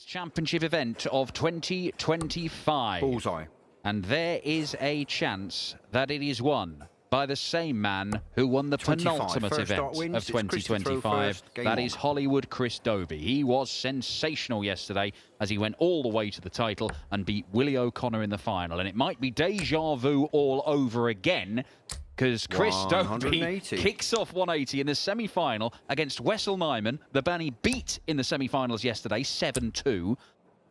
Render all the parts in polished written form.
Championship event of 2025. Bullseye. And there is a chance that it is won by the same man who won the 25. penultimate First event wins, of 2025. That is Hollywood Chris Dobey. He was sensational yesterday as he went all the way to the title and beat Willie O'Connor in the final. And it might be deja vu all over again, because Chris Dobey kicks off 180 in the semi-final against Wessel Nijman, the man he beat in the semi-finals yesterday, 7-2.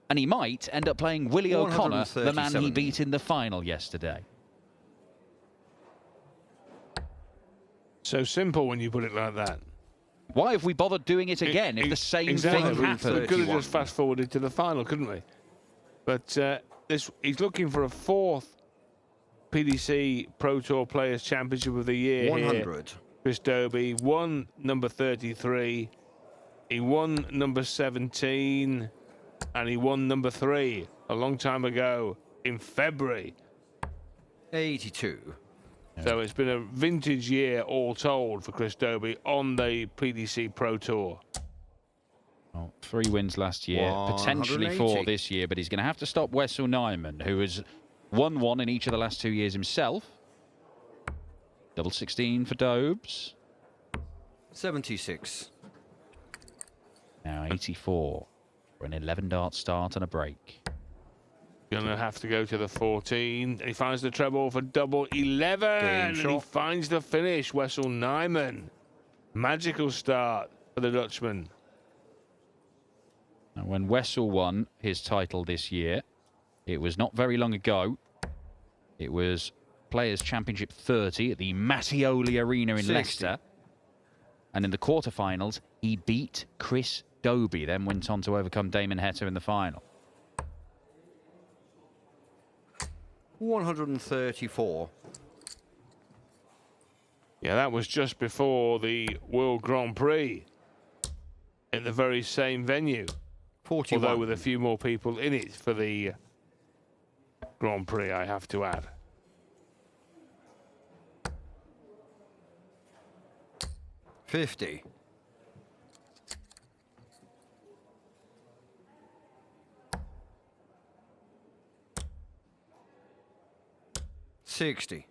And he might end up playing Willie O'Connor, the man he beat in the final yesterday. So simple when you put it like that. Why have we bothered doing it again if the same thing happened? We could have just fast-forwarded to the final, couldn't we? But he's looking for a fourth PDC Pro Tour Players Championship of the Year 100. Here. Chris Dobey won number 33. He won number 17. And he won number 3 a long time ago in February. 82. So it's been a vintage year all told for Chris Dobey on the PDC Pro Tour. Well, 3 wins last year, potentially 4 this year, but he's going to have to stop Wessel Nijman, who has won 1 in each of the last 2 years himself. Double 16 for Dobes. 76. Now 84 for an 11-dart start and a break. Gonna have to go to the 14. He finds the treble for double 11. And he finds the finish. Wessel Nijman. Magical start for the Dutchman. And when Wessel won his title this year, it was not very long ago. It was Players' Championship 30 at the Mattioli Arena in 60. Leicester. And in the quarterfinals, he beat Chris Dobey, then went on to overcome Damon Heta in the final. 134. Yeah, that was just before the World Grand Prix in the very same venue. 41. Although with a few more people in it for the Grand Prix, I have to add. 50. 60.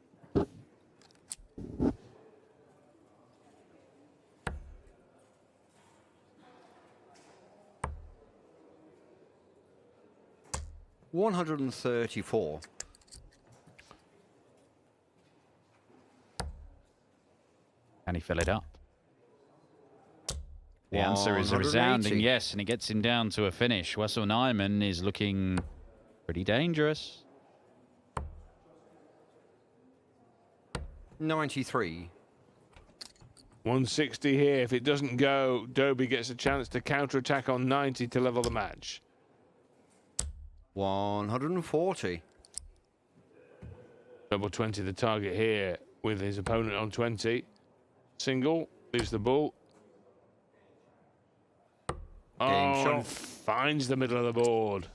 134. Can he fill it up? The answer is a resounding yes, and it gets him down to a finish. Wessel Nijman is looking pretty dangerous. 93. 160 here. If it doesn't go, Dobey gets a chance to counter-attack on 90 to level the match. 140. Double 20 the target here with his opponent on 20. Single, leaves the ball. And finds the middle of the board.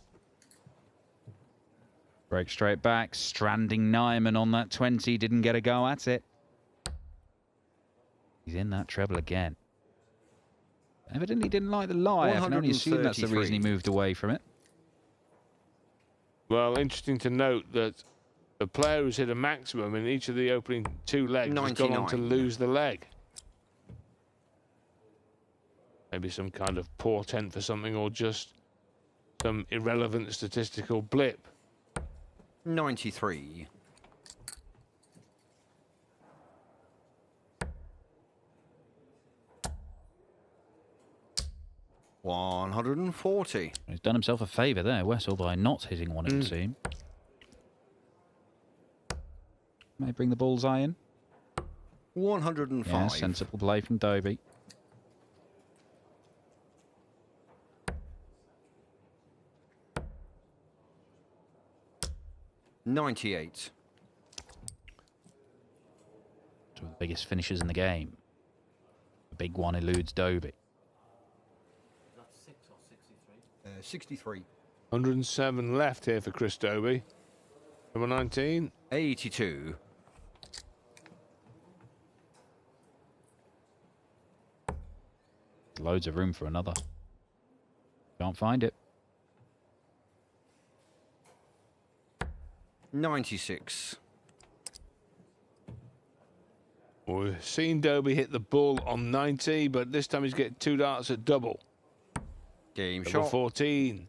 Break straight back, stranding Nijman on that 20, didn't get a go at it. He's in that treble again. Evidently didn't like the lie. I can only assume that's the reason he moved away from it. Well, interesting to note that the player who's hit a maximum in each of the opening 2 legs has gone on to lose the leg. Maybe some kind of portent for something, or just some irrelevant statistical blip. 93. 140. He's done himself a favour there, Wessel, by not hitting one, it would seem. May bring the bullseye in. 105. Yeah, sensible play from Dobey. $98. Two of the biggest finishers in the game. The big one eludes Dobey. That's 6 or 63? 63. 107 left here for Chris Dobey. Number 19. 82. Loads of room for another. Can't find it. 96. We've seen Dobey hit the ball on 90, but this time he's getting 2 darts at double. Game Double shot. 14.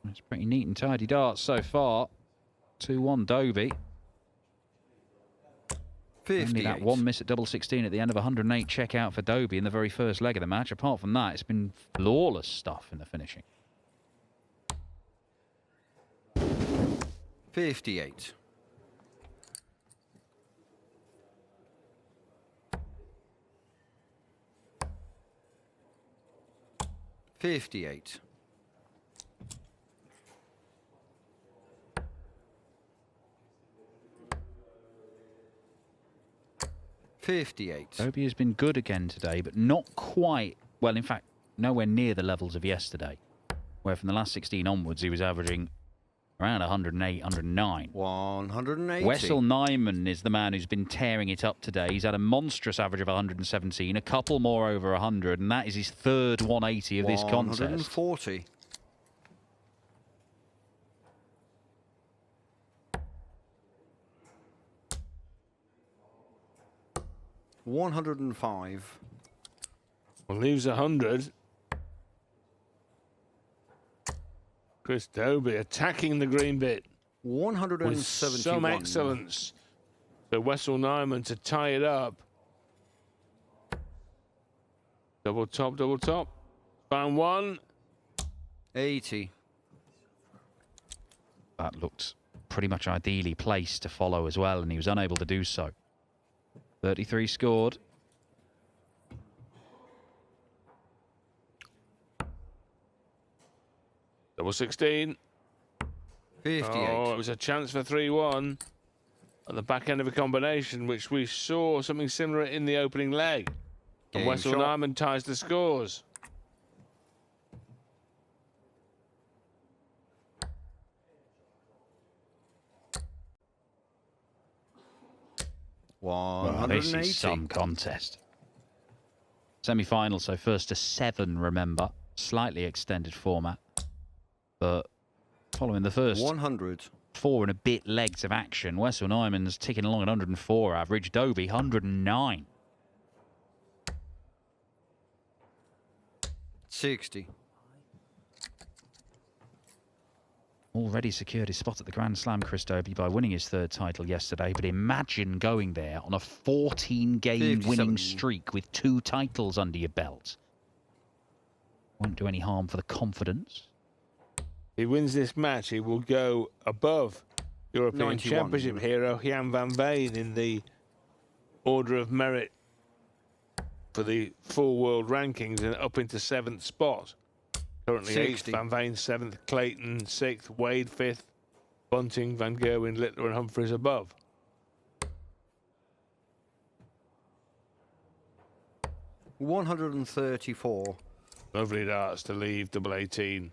It's pretty neat and tidy darts so far. 2-1 Dobey. Only that 58. one miss at double 16 at the end of 108 checkout for Dobey in the very first leg of the match. Apart from that, it's been flawless stuff in the finishing. 58. 58. 58. Dobey has been good again today, but not quite, well, in fact, nowhere near the levels of yesterday, where from the last 16 onwards, he was averaging around 108, 109. 180. Wessel Nijman is the man who's been tearing it up today. He's had a monstrous average of 117, a couple more over 100, and that is his third 180 of this contest. 140. 105. Well, leaves 100. Chris Dobey attacking the green bit. 171. With some excellence. So Wessel Nijman to tie it up. Double top, double top. Found one. 80. That looked pretty much ideally placed to follow as well, and he was unable to do so. 33 scored. Double 16. 58. Oh, it was a chance for 3-1 at the back end of a combination, which we saw something similar in the opening leg. And Game Wessel shot. Nijman ties the scores. Well, this is some contest. Semi-final, so first to 7, remember. Slightly extended format. But following the first 100. 4 and a bit legs of action, Wessel Nijman's ticking along at 104 average. Dobey, 109. 60. Already secured his spot at the Grand Slam, Chris Dobey, by winning his 3rd title yesterday. But imagine going there on a 14-game winning streak with 2 titles under your belt. Won't do any harm for the confidence. He wins this match, he will go above European 91. Championship hero Jan van Veen in the order of merit for the full world rankings and up into 7th spot. Currently 60. 8th, Van Veen 7th, Clayton 6th, Wade 5th, Bunting, Van Gerwen, Littler and Humphries above. $134. Lovely darts to leave double 18.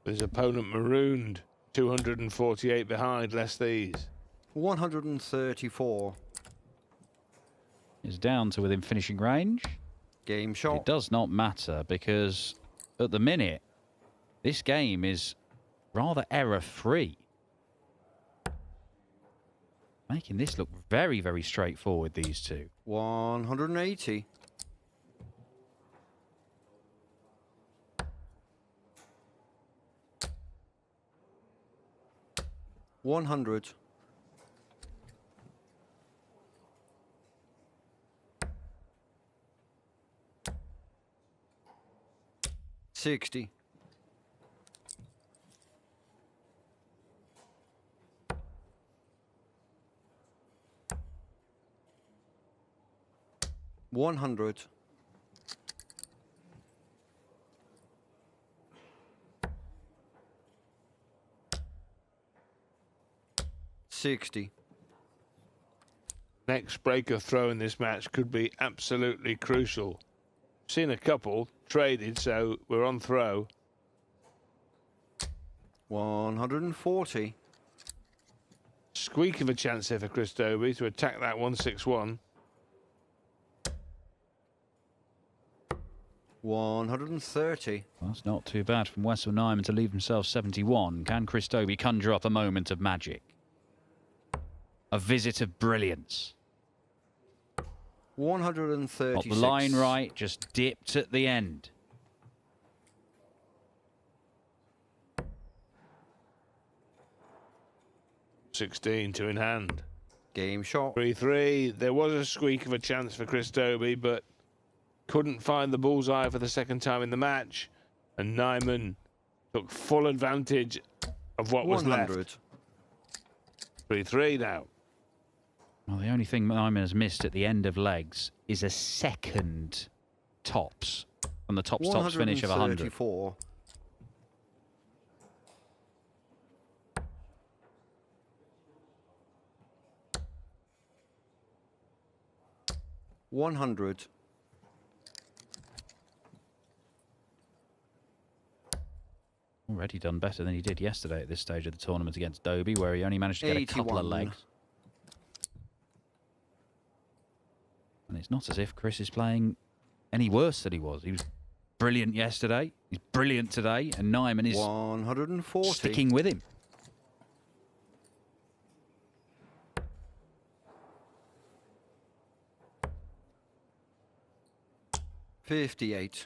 His opponent marooned, 248 behind, less these. 134. Is down to within finishing range. Game shot. It does not matter because at the minute, this game is rather error-free. Making this look very, very straightforward, these two. 180. 100. 60. 100. 60. Next breaker throw in this match could be absolutely crucial. Seen a couple traded, so we're on throw. 140. Squeak of a chance here for Chris Dobey to attack that 161. 130. Well, that's not too bad from Wessel Nijman to leave himself 71. Can Chris Dobey conjure up a moment of magic? A visit of brilliance? 136. Got the line right, just dipped at the end. $16, 2 in hand. Game shot. 3-3. There was a squeak of a chance for Chris Dobey, but couldn't find the bullseye for the second time in the match. And Nijman took full advantage of what was 100. left. 3-3 now. Well, the only thing Nijman has missed at the end of legs is a second tops from the tops finish of 100. 134. 100. Already done better than he did yesterday at this stage of the tournament against Dobey, where he only managed to get a couple of 81. legs. And it's not as if Chris is playing any worse than he was. He was brilliant yesterday. He's brilliant today. And Nijman is 140. sticking with him. $58.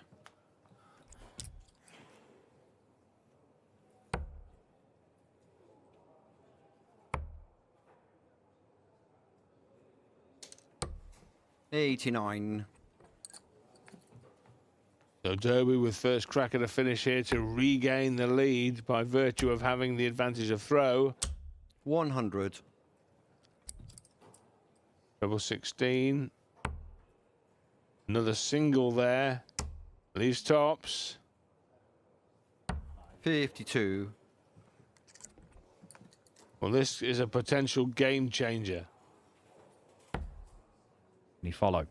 $89. So Dobey with first crack at a finish here to regain the lead by virtue of having the advantage of throw. 100. Treble 16. Another single there. Leaves tops. 52. Well, this is a potential game changer. Can he follow?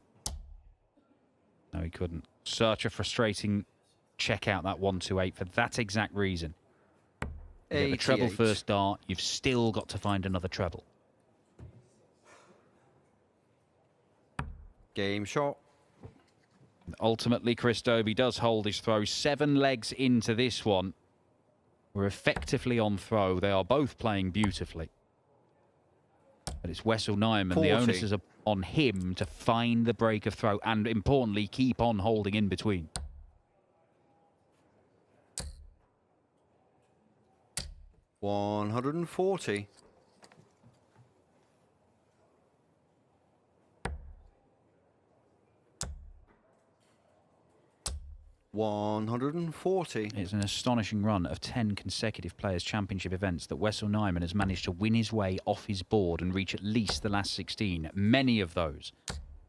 No, he couldn't. Such a frustrating check out, that 128, for that exact reason. You get the treble 88. first dart, you've still got to find another treble. Game shot. Ultimately, Chris Dobey does hold his throw. 7 legs into this one. We're effectively on throw. They are both playing beautifully. But it's Wessel Nijman. 40. The onus is on him to find the break of throw and, importantly, keep on holding in between. $140. 140. It's an astonishing run of 10 consecutive Players' Championship events that Wessel Nijman has managed to win his way off his board and reach at least the last 16. Many of those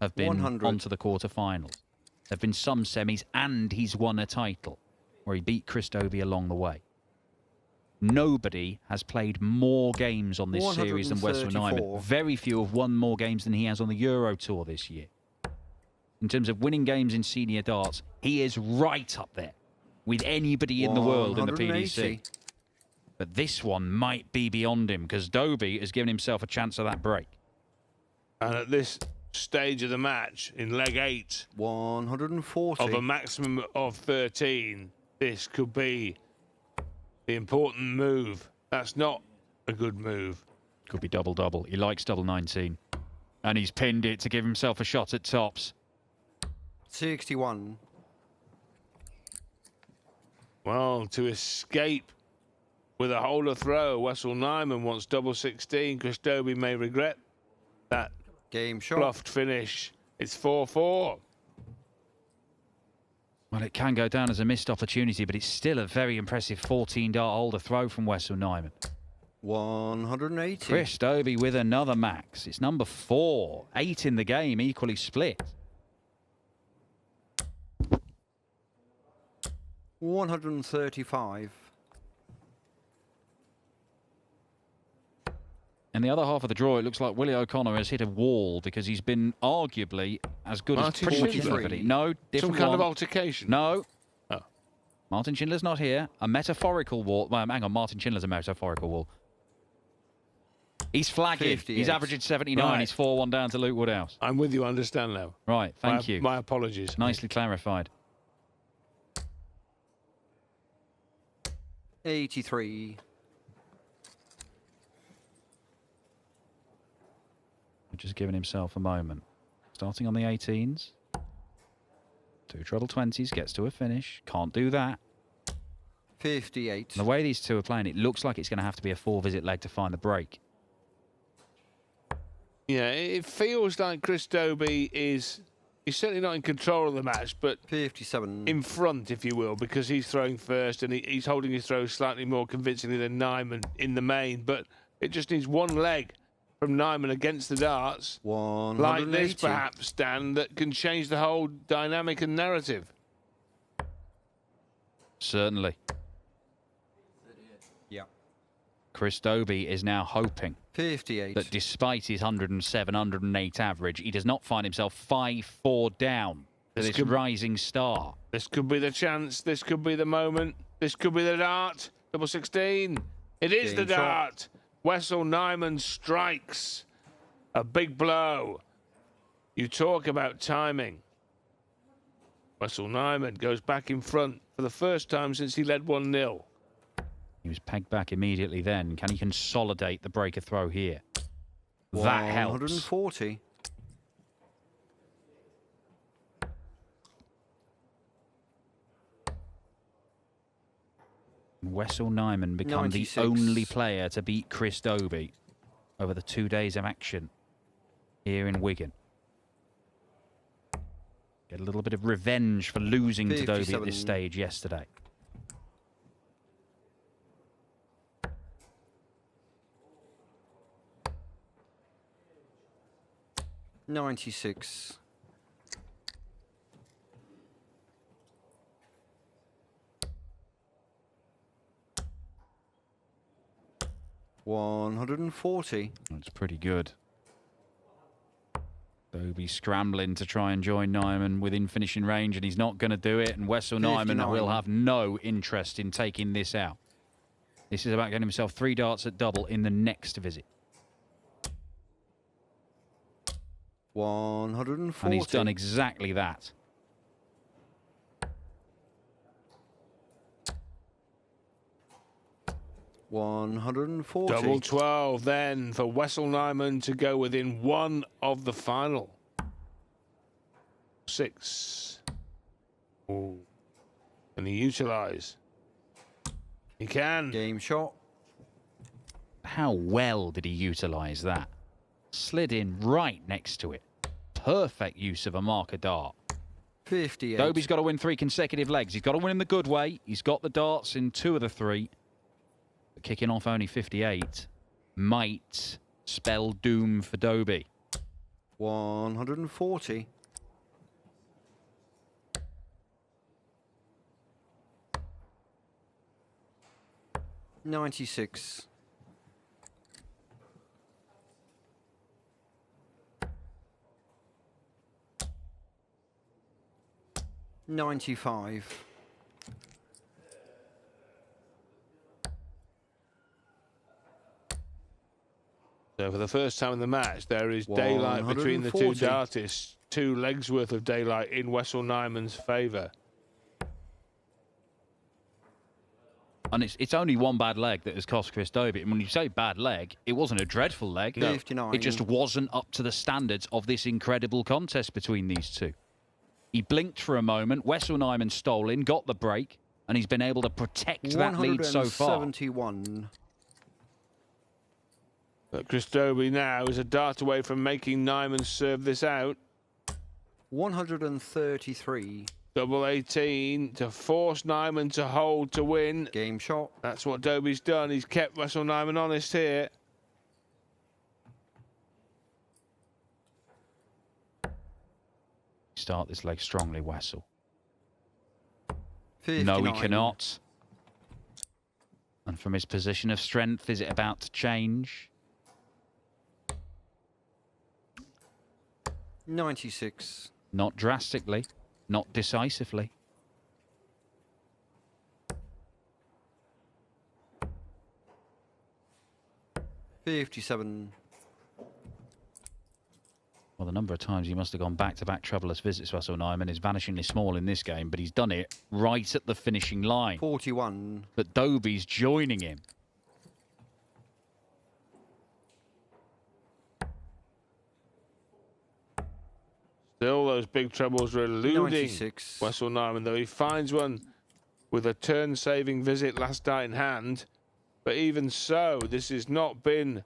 have been 100. onto the quarterfinals. There have been some semis, and he's won a title where he beat Chris Dobey along the way. Nobody has played more games on this series than Wessel Nijman. Very few have won more games than he has on the Euro Tour this year. In terms of winning games in senior darts, he is right up there with anybody in the world in the PDC. But this one might be beyond him, because Dobey has given himself a chance of that break. And at this stage of the match, in leg 8, 140. of a maximum of 13, this could be the important move. That's not a good move. Could be double-double. He likes double 19. And he's pinned it to give himself a shot at tops. 61. Well, to escape with a holder throw, Wessel Nijman wants double 16. Chris Dobey may regret that Game shot. bluffed finish. It's 4-4. Well, it can go down as a missed opportunity, but it's still a very impressive 14-dart holder throw from Wessel Nijman. 180. Chris Dobey with another max. It's number 4. 8 in the game, equally split. 135. In the other half of the draw, it looks like Willie O'Connor has hit a wall, because he's been arguably as good as pretty much everybody. No, different Some kind of one. altercation. No. Oh. Martin Schindler's not here. A metaphorical wall. Well, hang on, Martin Schindler's a metaphorical wall. He's flagging. 58. He's averaging 79. Right. He's 4-1 down to Luke Woodhouse. I'm with you, I understand now. Right, thank you. My apologies. Nicely clarified. 83. Just giving himself a moment. Starting on the 18s. 2 treble 20s, gets to a finish. Can't do that. 58. And the way these two are playing, it looks like it's going to have to be a 4-visit leg to find the break. Yeah, it feels like Chris Dobey is... He's certainly not in control of the match, but 57. in front, if you will, because he's throwing first and he's holding his throw slightly more convincingly than Nijman in the main. But it just needs one leg from Nijman against the darts, 180. like this perhaps, Dan, that can change the whole dynamic and narrative. Certainly. Yeah. Chris Dobey is now hoping 58. that despite his 107, 108 average, he does not find himself 5-4 down to this rising star. This could be the chance. This could be the moment. This could be the dart. Double 16. It is the dart. Wessel Nijman strikes. A big blow. You talk about timing. Wessel Nijman goes back in front for the first time since he led 1-0. He was pegged back immediately then. Can he consolidate the breaker throw here? That helps. 140. Wessel Nijman become 96. the only player to beat Chris Dobey over the 2 days of action here in Wigan. Get a little bit of revenge for losing to Dobey at this stage yesterday. $96. $140. That's pretty good. Dobey scrambling to try and join Nijman within finishing range, and he's not going to do it. And Wessel Nijman will have no interest in taking this out. This is about getting himself 3 darts at double in the next visit. 140. And he's done exactly that. $140. Double 12 then for Wessel Nijman to go within 1 of the final. 6. Ooh. Can he utilise? He can. Game shot. How well did he utilise that? Slid in right next to it. Perfect use of a marker dart. 58. Dobey's got to win 3 consecutive legs. He's got to win in the good way. He's got the darts in 2 of the 3. But kicking off only 58 might spell doom for Dobey. 140. $96. $95. So for the first time in the match, there is daylight between the two 140. dartists. 2 legs worth of daylight in Wessel Nijman's favour. And it's only 1 bad leg that has cost Chris Dobey. And when you say bad leg, it wasn't a dreadful leg. No. 59. It just wasn't up to the standards of this incredible contest between these two. He blinked for a moment. Wessel Nijman stole in, got the break, and he's been able to protect that lead so far. 171. But Chris Dobey now is a dart away from making Nijman serve this out. 133. Double 18 to force Nijman to hold to win. Game shot. That's what Dobey's done. He's kept Wessel Nijman honest here. Start this leg strongly, Wessel. 59. No, he cannot. And from his position of strength, is it about to change? 96. Not drastically, not decisively. $57. Well, the number of times he must have gone back-to-back troubleless visits, Wessel Nijman, is vanishingly small in this game, but he's done it right at the finishing line. 41. But Dobey's joining him. Still, those big trebles are eluding 96. Wessel Nijman, though he finds one with a turn-saving visit last night in hand. But even so, this has not been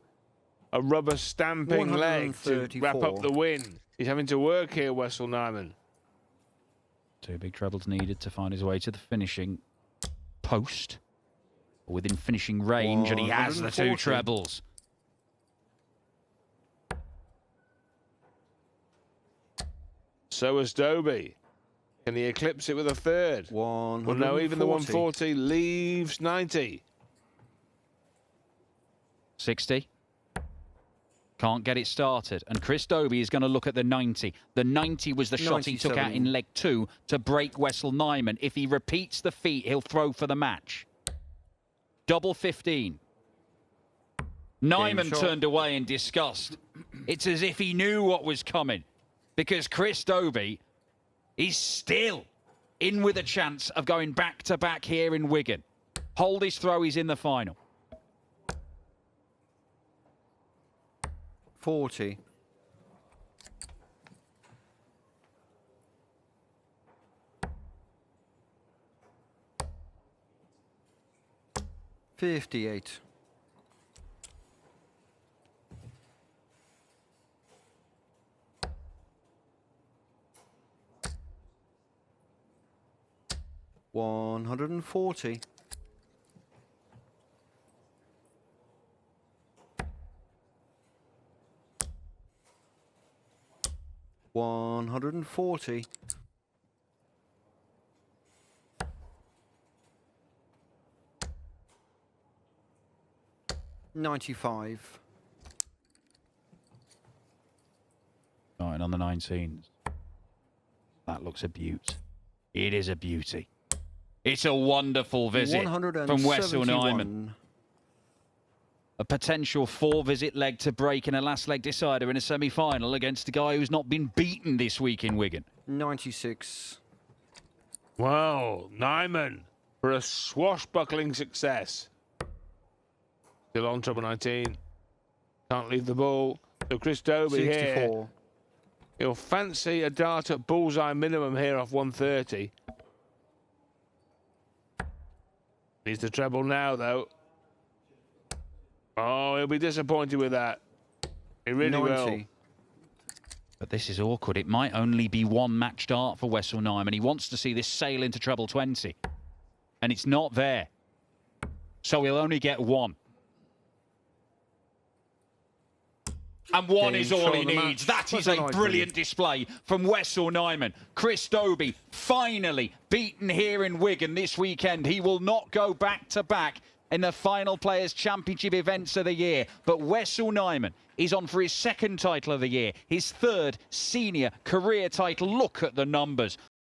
a rubber stamping leg to wrap up the win. He's having to work here, Wessel Nijman. 2 big trebles needed to find his way to the finishing post, or within finishing range, and he has the 2 trebles. So has Dobey. Can he eclipse it with a 3rd? 140. Well, no, even the 140 leaves 90. 60. Can't get it started. And Chris Dobey is going to look at the 90. The 90 was the shot he took out in leg 2 to break Wessel Nijman. If he repeats the feat, he'll throw for the match. Double 15. Nijman turned away in disgust. It's as if he knew what was coming, because Chris Dobey is still in with a chance of going back-to-back here in Wigan. Hold his throw, he's in the final. 40. $58. $140. $140. $95. Starting on the 19s. That looks a beaut. It is a beauty. It's a wonderful visit from Wessel Nijman. A potential 4-visit leg to break in a last leg decider in a semi-final against a guy who's not been beaten this week in Wigan. 96. Well, Nijman for a swashbuckling success. Still on treble 19. Can't leave the ball. So Chris Dobey 64. here. He'll fancy a dart at bullseye minimum here off 130. Needs the treble now, though. Oh, he'll be disappointed with that. He really 90. will. But this is awkward. It might only be one match dart for Wessel Nijman. He wants to see this sail into treble 20. And it's not there. So he'll only get one. And one is all he needs. That is a brilliant display from Wessel Nijman. Chris Dobey finally beaten here in Wigan this weekend. He will not go back-to-back in the final Players' Championship events of the year. But Wessel Nijman is on for his 2nd title of the year, his 3rd senior career title. Look at the numbers.